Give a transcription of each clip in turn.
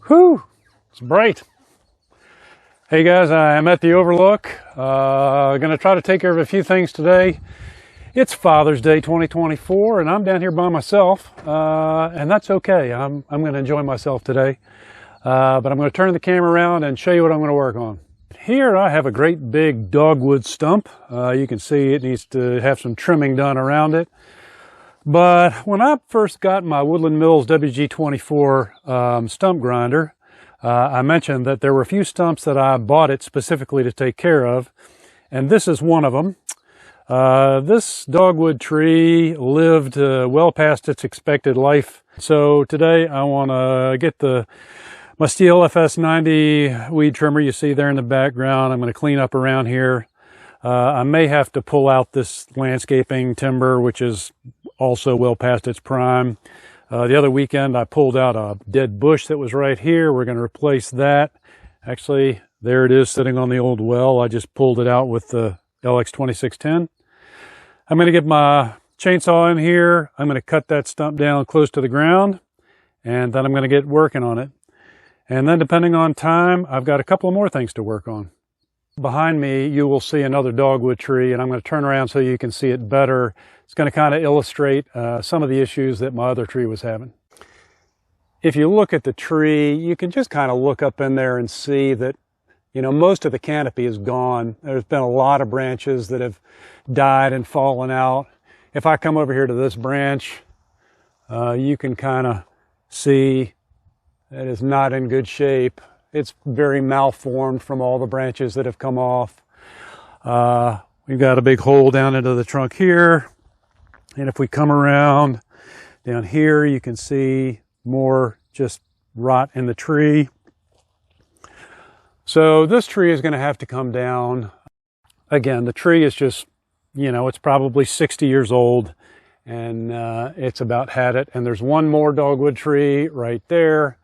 Whew, it's bright. Hey guys, I'm at the Overlook. Gonna try to take care of a few things today. It's Father's Day 2024 and I'm down here by myself, and that's okay. I'm gonna enjoy myself today. But I'm gonna turn the camera around and show you what I'm gonna work on. Here I have a great big dogwood stump. You can see it needs to have some trimming done around it. But when I first got my Woodland Mills WG24 stump grinder, I mentioned that there were a few stumps that I bought it specifically to take care of, and this is one of them. This dogwood tree lived well past its expected life. So today I want to get my Steel FS90 weed trimmer you see there in the background. I'm going to clean up around here. I may have to pull out this landscaping timber, which is also well past its prime. The other weekend I pulled out a dead bush that was right here. We're going to replace that. Actually, there it is sitting on the old well. I just pulled it out with the LX2610. I'm going to get my chainsaw in here. I'm going to cut that stump down close to the ground, and then I'm going to get working on it. And then depending on time, I've got a couple of more things to work on. Behind me, you will see another dogwood tree, and I'm going to turn around so you can see it better. It's going to kind of illustrate some of the issues that my other tree was having. If you look at the tree, you can just kind of look up in there and see that, you know, most of the canopy is gone. There's been a lot of branches that have died and fallen out. If I come over here to this branch, you can kind of see that it's not in good shape. It's very malformed from all the branches that have come off. We've got a big hole down into the trunk here. And if we come around down here, you can see more just rot in the tree. So this tree is going to have to come down. Again, the tree is just, you know, it's probably 60 years old, and it's about had it. And there's one more dogwood tree right there.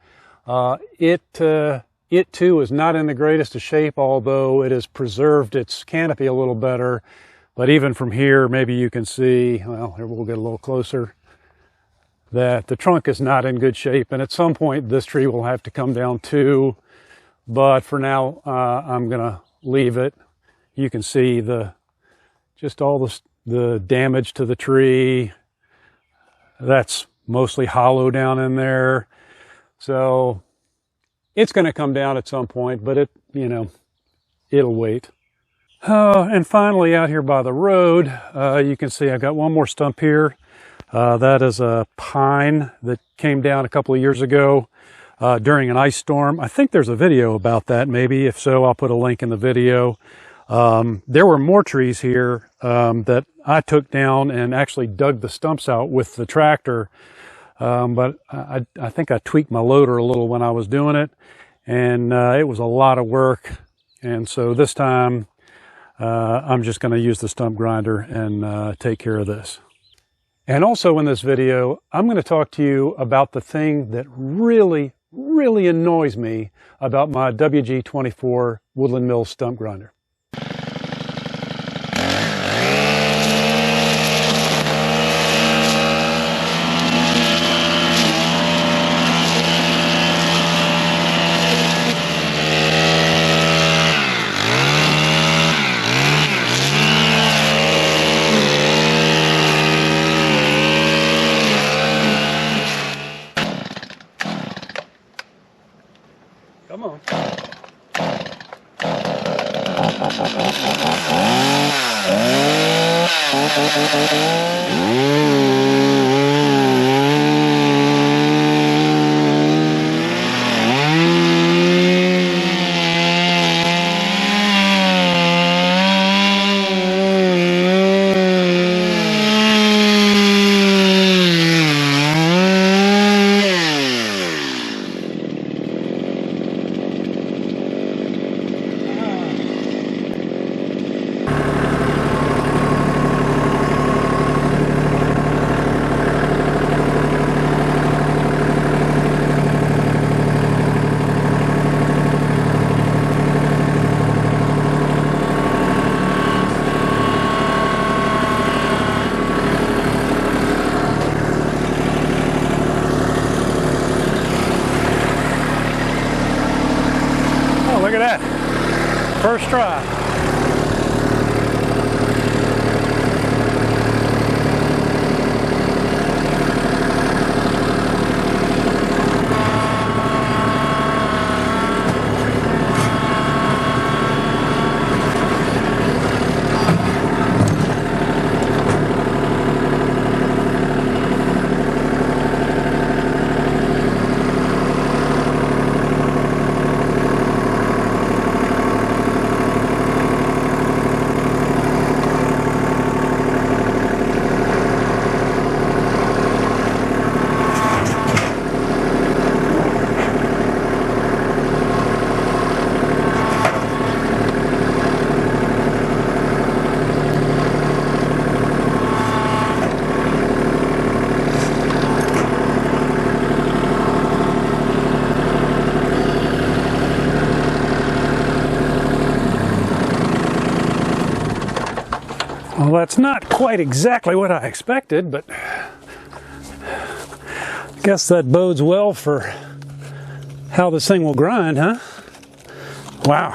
It too is not in the greatest of shape, although it has preserved its canopy a little better. But even from here, maybe you can see, well, here we'll get a little closer, that the trunk is not in good shape. And at some point, this tree will have to come down too. But for now, I'm going to leave it. You can see just all the damage to the tree. That's mostly hollow down in there. So it's going to come down at some point, but it'll wait. And finally, out here by the road, you can see I've got one more stump here. That is a pine that came down a couple of years ago during an ice storm. I think there's a video about that, maybe. If so, I'll put a link in the video. There were more trees here that I took down and actually dug the stumps out with the tractor. But I think I tweaked my loader a little when I was doing it, and it was a lot of work. And so this time, I'm just going to use the stump grinder and take care of this. And also in this video, I'm going to talk to you about the thing that really, really annoys me about my WG24 Woodland Mills stump grinder. Come on. First try. Well, that's not quite exactly what I expected, but I guess that bodes well for how this thing will grind, huh? Wow.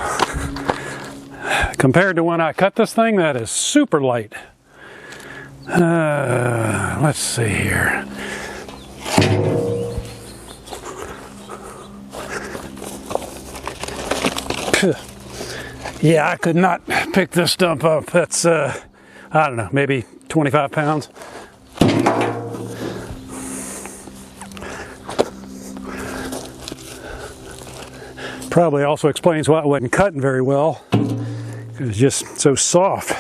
Compared to when I cut this thing, that is super light. Let's see here. Yeah, I could not pick this stump up. That's, I don't know, maybe 25 pounds. Probably also explains why it wasn't cutting very well. It was just so soft.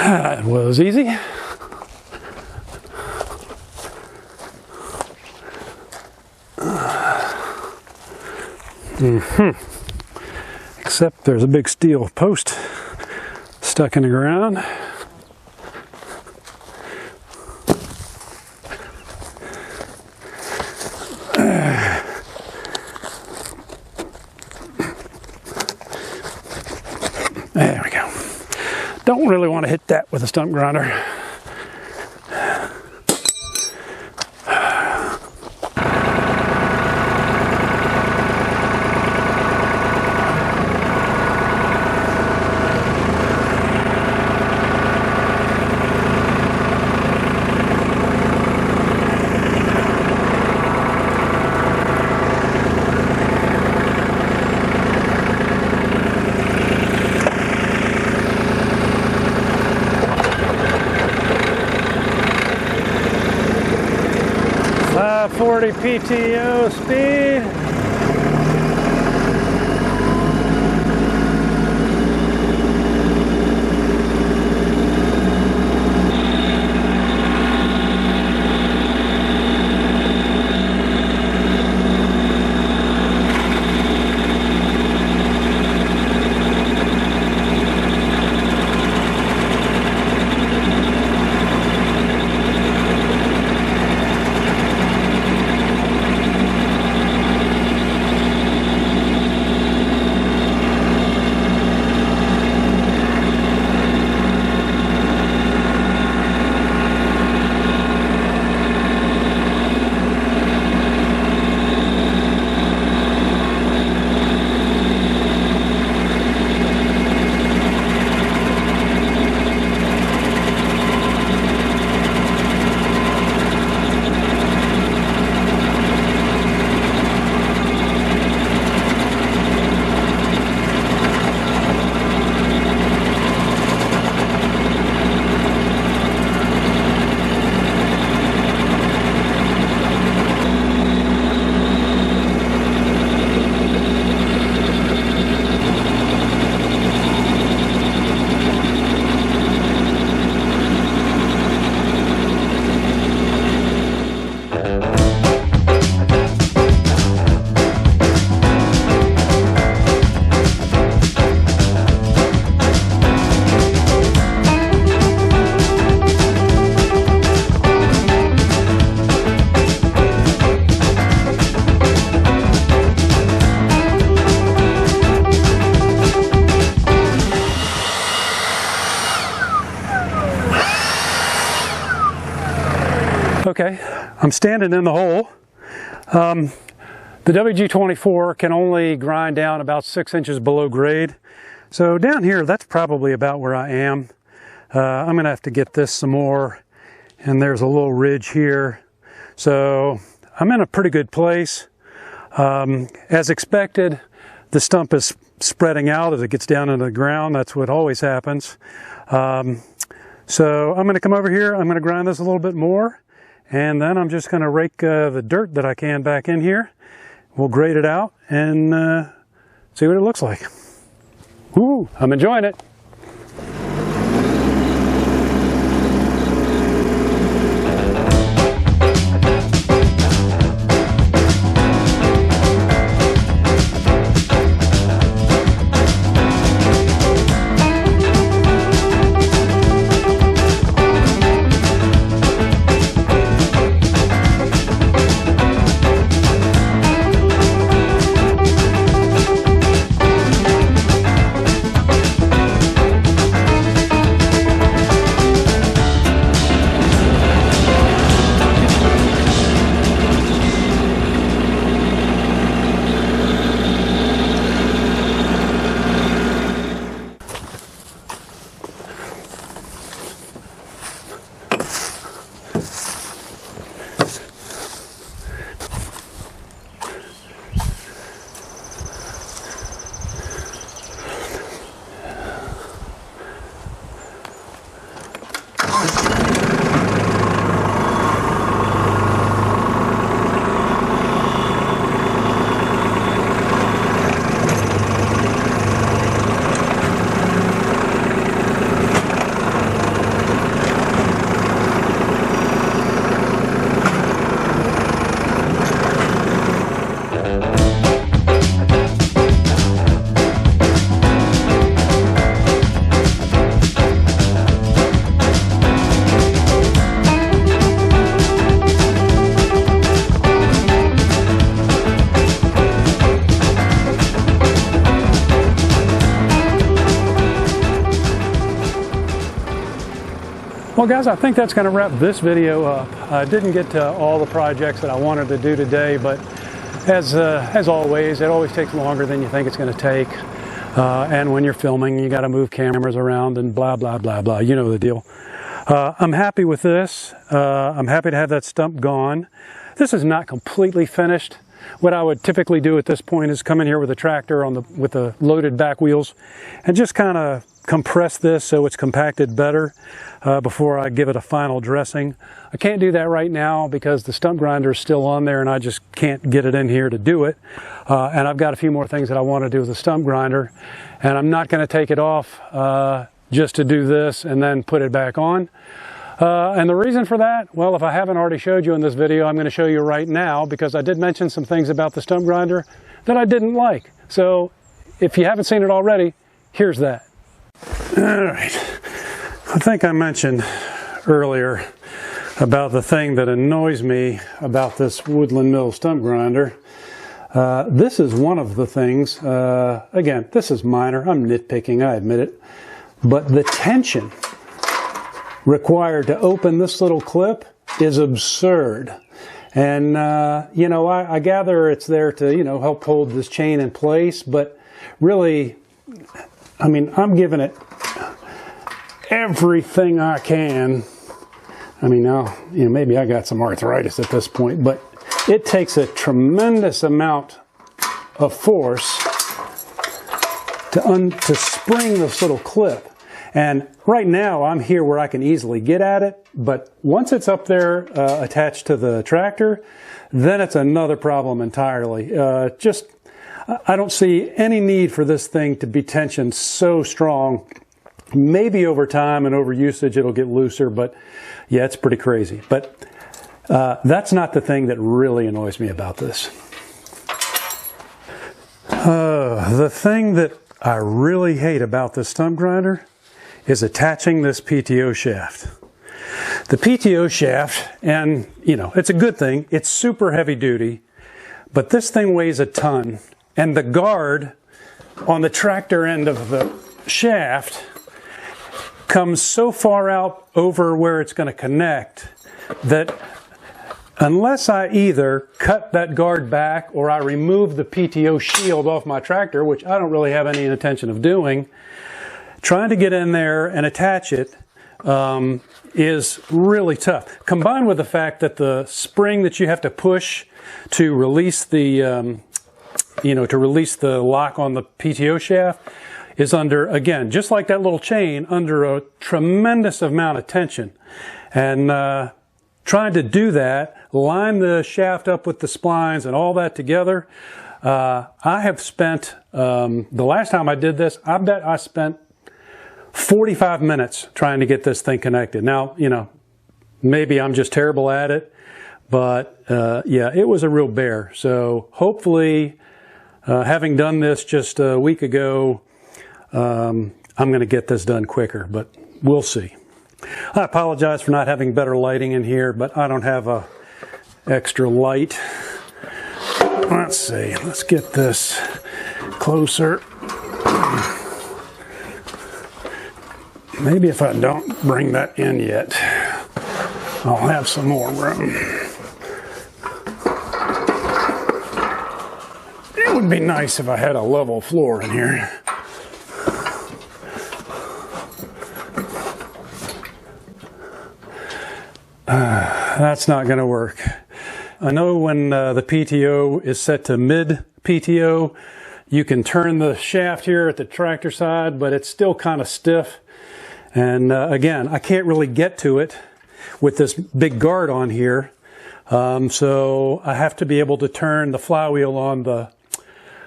That was easy. Except there's a big steel post stuck in the ground. There we go. Don't really want to hit that with a stump grinder. .40 PTO speed. Okay, I'm standing in the hole. The WG-24 can only grind down about 6 inches below grade. So down here, that's probably about where I am. I'm gonna have to get this some more, and there's a little ridge here. So I'm in a pretty good place. As expected, the stump is spreading out as it gets down into the ground. That's what always happens. So I'm gonna come over here, I'm gonna grind this a little bit more, and then I'm just gonna rake the dirt that I can back in here. We'll grade it out and see what it looks like. Ooh, I'm enjoying it. Well guys, I think that's going to wrap this video up. I didn't get to all the projects that I wanted to do today, but as always, it always takes longer than you think it's going to take. And when you're filming, you got to move cameras around and blah, blah, blah, blah. You know the deal. I'm happy with this. I'm happy to have that stump gone. This is not completely finished. What I would typically do at this point is come in here with a tractor with the loaded back wheels and just kind of compress this so it's compacted better before I give it a final dressing. I can't do that right now because the stump grinder is still on there and I just can't get it in here to do it. And I've got a few more things that I want to do with the stump grinder, and I'm not going to take it off just to do this and then put it back on. And the reason for that, well, if I haven't already showed you in this video, I'm going to show you right now, because I did mention some things about the stump grinder that I didn't like. So if you haven't seen it already, here's that. All right, I think I mentioned earlier about the thing that annoys me about this Woodland mill stump grinder. This is one of the things, again, this is minor, I'm nitpicking, I admit it, but the tension required to open this little clip is absurd. And, you know, I gather it's there to, you know, help hold this chain in place, but really, I mean, I'm giving it everything I can. I mean, now, you know, maybe I got some arthritis at this point, but it takes a tremendous amount of force to spring this little clip. And right now I'm here where I can easily get at it, but once it's up there attached to the tractor, then it's another problem entirely. I don't see any need for this thing to be tensioned so strong. Maybe over time and over usage it'll get looser, but yeah, it's pretty crazy. But that's not the thing that really annoys me about this. The thing that I really hate about this stump grinder is attaching this PTO shaft. The PTO shaft, and you know, it's a good thing, it's super heavy duty, but this thing weighs a ton, and the guard on the tractor end of the shaft comes so far out over where it's going to connect that unless I either cut that guard back or I remove the PTO shield off my tractor, which I don't really have any intention of doing, trying to get in there and attach it is really tough. Combined with the fact that the spring that you have to push to release the to release the lock on the PTO shaft is under, again, just like that little chain, under a tremendous amount of tension. And trying to do that, line the shaft up with the splines and all that together, I have spent, the last time I did this, I bet I spent 45 minutes trying to get this thing connected. Now, maybe I'm just terrible at it, but yeah, it was a real bear. So hopefully, having done this just a week ago, I'm going to get this done quicker, but we'll see. I apologize for not having better lighting in here, but I don't have a extra light. Let's see, let's get this closer. Maybe if I don't bring that in yet, I'll have some more room. It would be nice if I had a level floor in here. That's not going to work. I know when the PTO is set to mid PTO, you can turn the shaft here at the tractor side, but it's still kind of stiff. And again, I can't really get to it with this big guard on here. So I have to be able to turn the flywheel on the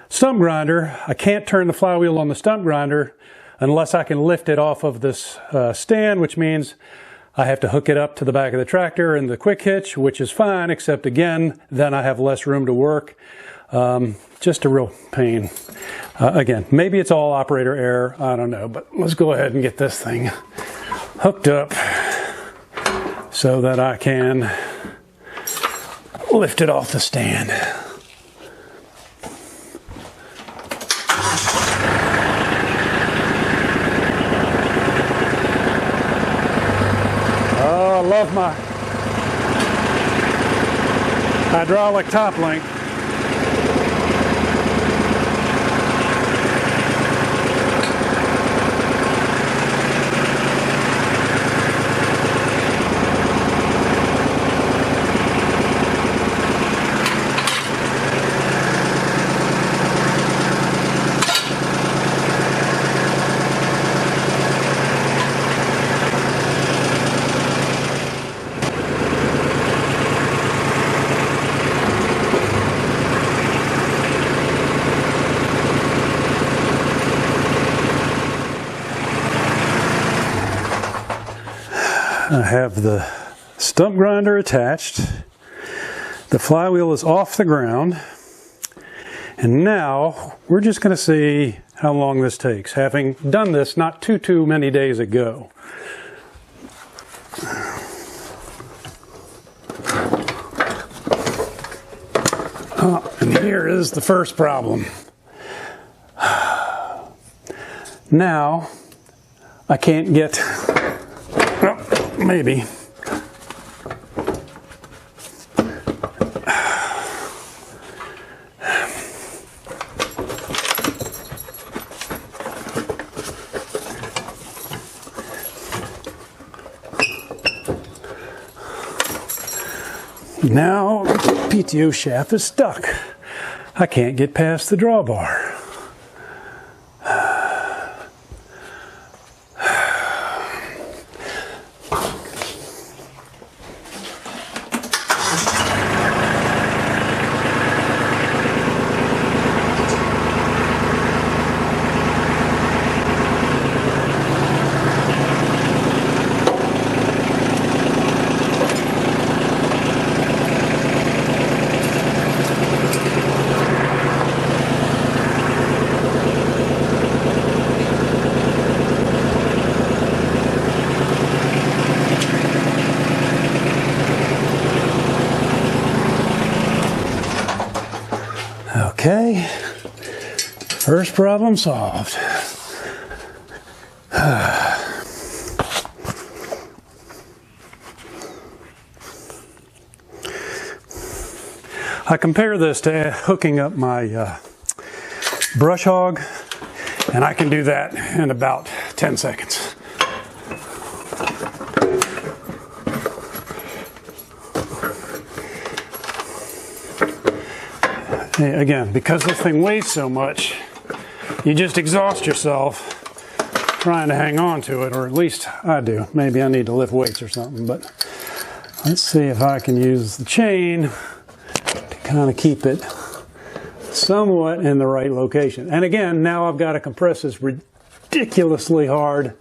stump grinder. I can't turn the flywheel on the stump grinder unless I can lift it off of this stand, which means I have to hook it up to the back of the tractor and the quick hitch, which is fine, except again, then I have less room to work. Just a real pain. Again, maybe it's all operator error, I don't know, but let's go ahead and get this thing hooked up so that I can lift it off the stand. Oh, I love my hydraulic top link. I have the stump grinder attached. The flywheel is off the ground. And now we're just going to see how long this takes, having done this not too many days ago. Oh, and here is the first problem. Now I can't get, well, maybe. Now the PTO shaft is stuck. I can't get past the drawbar. Okay, first problem solved. I compare this to hooking up my brush hog, and I can do that in about 10 seconds. Again, because this thing weighs so much, you just exhaust yourself trying to hang on to it, or at least I do. Maybe I need to lift weights or something, but let's see if I can use the chain to kind of keep it somewhat in the right location. And again, now I've got to compress this ridiculously hard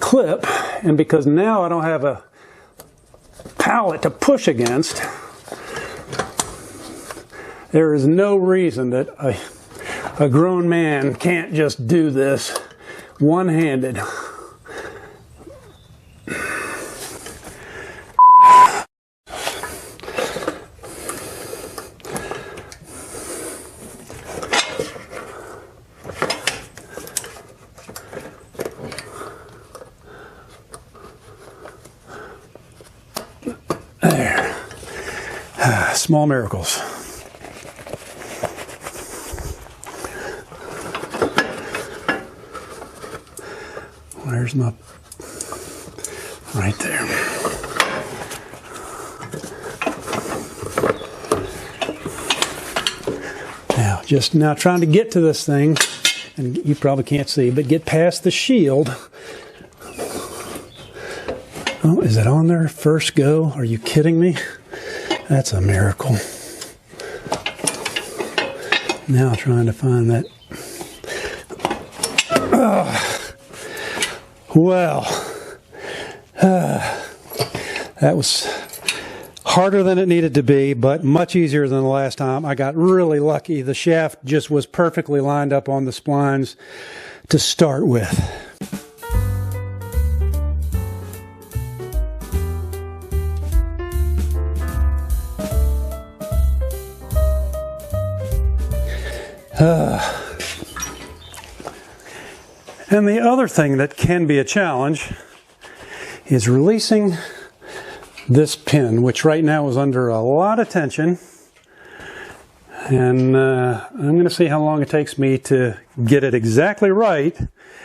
clip, and because now I don't have a pallet to push against, there is no reason that a grown man can't just do this one-handed. There. Small miracles. There's my, right there. Now trying to get to this thing, and you probably can't see, but get past the shield. Oh, is it on there first go? Are you kidding me? That's a miracle. Now trying to find that. Well, that was harder than it needed to be, but much easier than the last time. I got really lucky. The shaft just was perfectly lined up on the splines to start with. And the other thing that can be a challenge is releasing this pin, which right now is under a lot of tension. And I'm going to see how long it takes me to get it exactly right,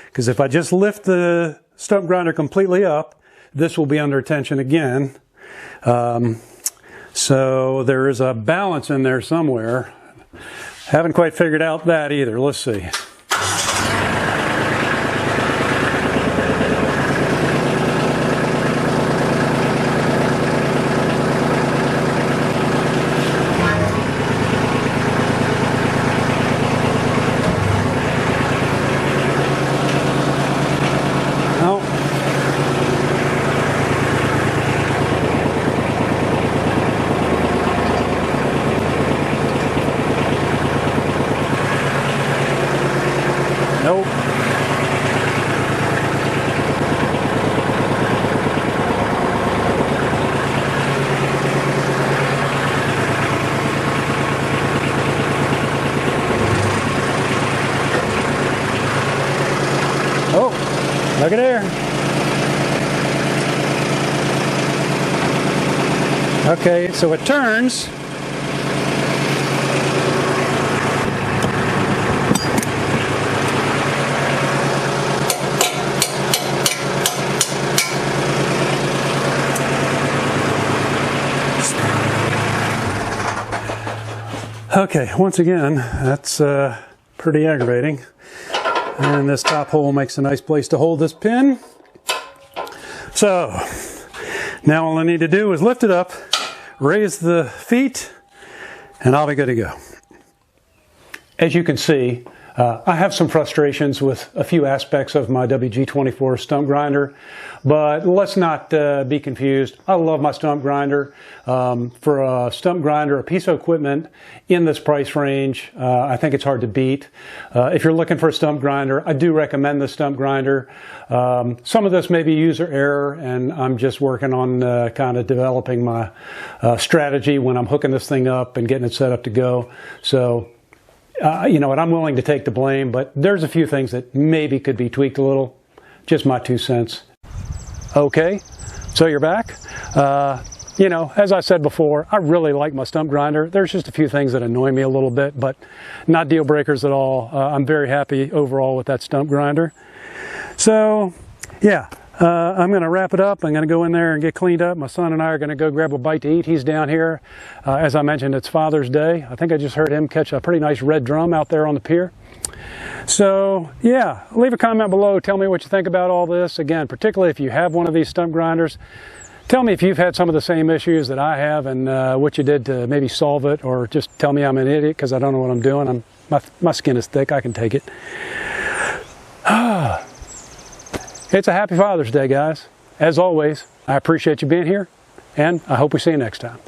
because if I just lift the stump grinder completely up, this will be under tension again. So there is a balance in there somewhere. Haven't quite figured out that either. Let's see. Nope. Oh, look at there. Okay, so it turns. Okay, once again, that's pretty aggravating. And this top hole makes a nice place to hold this pin. So, now all I need to do is lift it up, raise the feet, and I'll be good to go. As you can see, I have some frustrations with a few aspects of my WG24 stump grinder, but let's not be confused. I love my stump grinder. For a stump grinder, a piece of equipment in this price range, I think it's hard to beat. If you're looking for a stump grinder, I do recommend the stump grinder. Some of this may be user error, and I'm just working on kind of developing my strategy when I'm hooking this thing up and getting it set up to go. So, you know what, I'm willing to take the blame, but there's a few things that maybe could be tweaked a little. Just my 2 cents. Okay, so you're back. you know, as I said before, I really like my stump grinder. There's just a few things that annoy me a little bit, but not deal breakers at all. I'm very happy overall with that stump grinder. So, yeah, I'm going to wrap it up. I'm going to go in there and get cleaned up. My son and I are going to go grab a bite to eat. He's down here. As I mentioned, it's Father's Day. I think I just heard him catch a pretty nice red drum out there on the pier. So, yeah, leave a comment below. Tell me what you think about all this. Again, particularly if you have one of these stump grinders. Tell me if you've had some of the same issues that I have and what you did to maybe solve it, or just tell me I'm an idiot because I don't know what I'm doing. My skin is thick. I can take it. It's a happy Father's Day, guys. As always, I appreciate you being here, and I hope we see you next time.